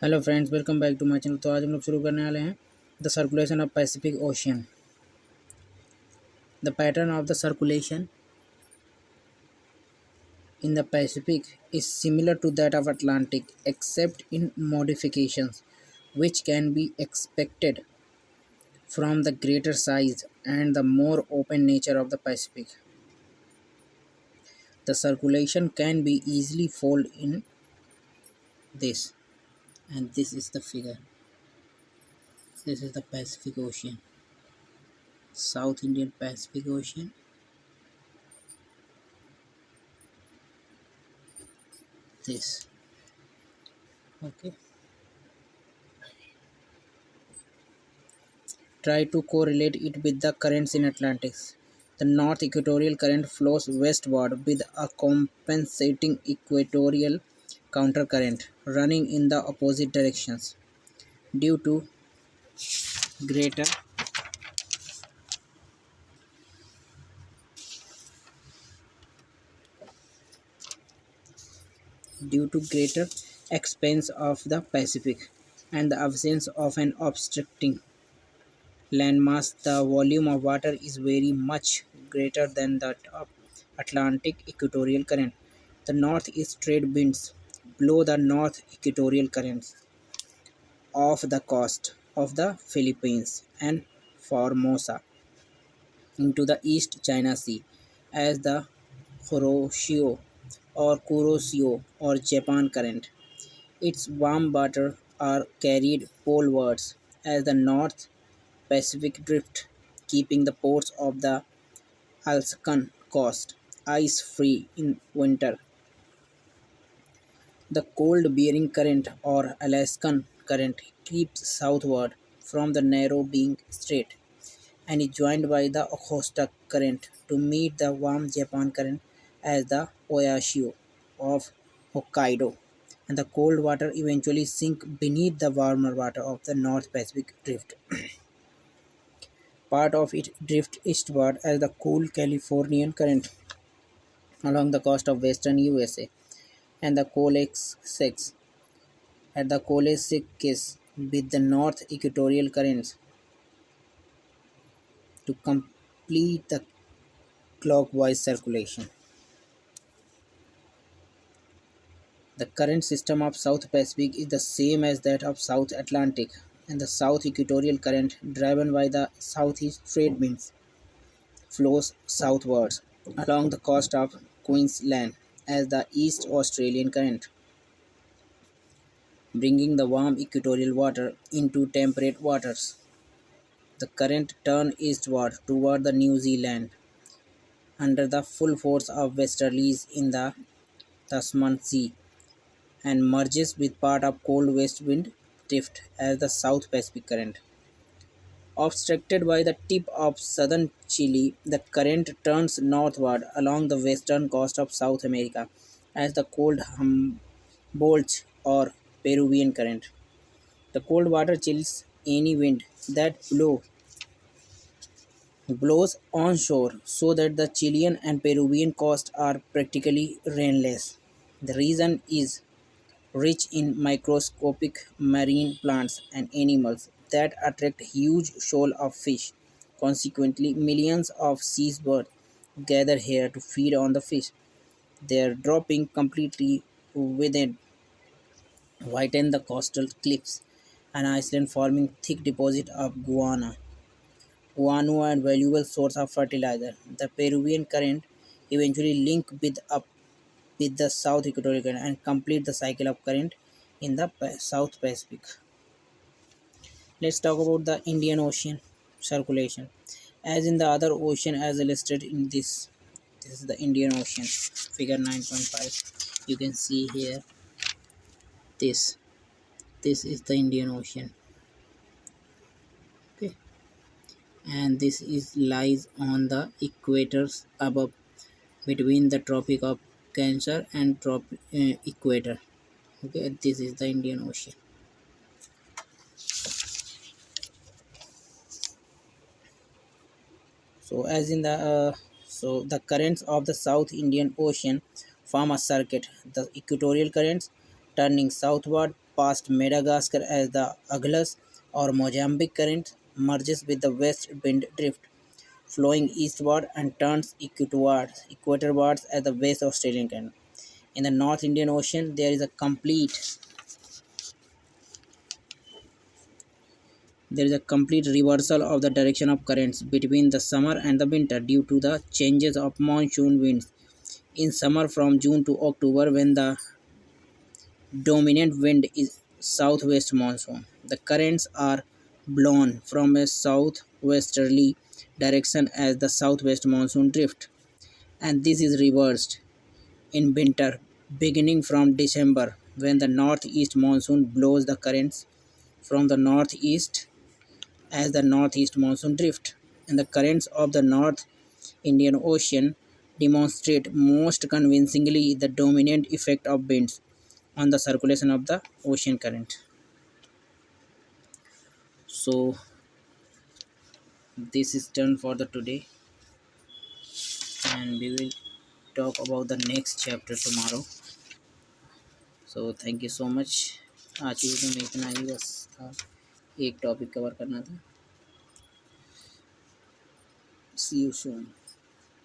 Hello friends, welcome back to my channel. तो आज हम लोग शुरू करने वाले हैं the circulation of Pacific Ocean. The pattern of the circulation in the Pacific is similar to that of Atlantic except in modifications which can be expected from the greater size and the more open nature of the Pacific. The circulation can be easily fold in this, and this is the figure. This is the Pacific Ocean, South Indian Pacific Ocean. This, okay. Try to correlate it with the currents in Atlantic. The North Equatorial Current flows westward with a compensating equatorial countercurrent running in the opposite directions. Due to greater expanse of the Pacific and the absence of an obstructing landmass, the volume of water is very much greater than that of Atlantic Equatorial Current. The northeast trade winds blow the North Equatorial Currents off the coast of the Philippines and Formosa into the East China Sea as the Kuroshio or Japan Current. Its warm water are carried polewards as the North Pacific Drift, keeping the ports of the Alaskan coast ice-free in winter. The cold-bearing current or Alaskan Current creeps southward from the narrow-beam strait and is joined by the Okhotsk Current to meet the warm Japan Current as the Oyashio of Hokkaido, and the cold water eventually sink beneath the warmer water of the North Pacific Drift. Part of it drifts eastward as the cool Californian Current along the coast of western USA, and the coalesces at the coalesces with the North Equatorial Currents to complete the clockwise circulation. The current system of South Pacific is the same as that of South Atlantic, and the South Equatorial Current, driven by the southeast trade winds, flows southwards along the coast of Queensland as the East Australian Current, bringing the warm equatorial water into temperate waters. The current turns eastward toward the New Zealand under the full force of westerlies in the Tasman Sea and merges with part of cold west wind drift as the South Pacific Current. Obstructed by the tip of southern Chile, the current turns northward along the western coast of South America as the cold Humboldt or Peruvian Current. The cold water chills any wind that blows onshore so that the Chilean and Peruvian coasts are practically rainless. The region is rich in microscopic marine plants and animals that attract huge shoals of fish. Consequently, millions of seabirds gather here to feed on the fish. Their dropping completely within whiten the coastal cliffs and Iceland, forming thick deposit of guano and valuable source of fertilizer. The Peruvian current eventually link up with the South Equatorial Current and complete the cycle of current in the South Pacific. Let's talk about the Indian Ocean circulation. As in the other ocean as illustrated in this is the Indian Ocean, figure 9.5. You can see here this. This is the Indian Ocean. Okay, and this is lies on the equators above between the Tropic of Cancer and equator. Okay, this is the Indian Ocean. So as in the currents of the South Indian Ocean form a circuit. The equatorial currents turning southward past Madagascar as the Agulhas or Mozambique current merges with the west wind drift, flowing eastward and turns equatorwards at the West Australian current. In the North Indian Ocean, there is a complete reversal of the direction of currents between the summer and the winter due to the changes of monsoon winds. In summer from June to October, when the dominant wind is southwest monsoon, the currents are blown from a southwesterly direction as the southwest monsoon drift, and this is reversed in winter beginning from December when the northeast monsoon blows the currents from the northeast as the northeast monsoon drift, and the currents of the North Indian Ocean demonstrate most convincingly the dominant effect of winds on the circulation of the ocean current. So this is done for the today, and we will talk about the next chapter tomorrow. So thank you so much. आज की video में इतना ही बस था, एक topic cover करना था. See you soon.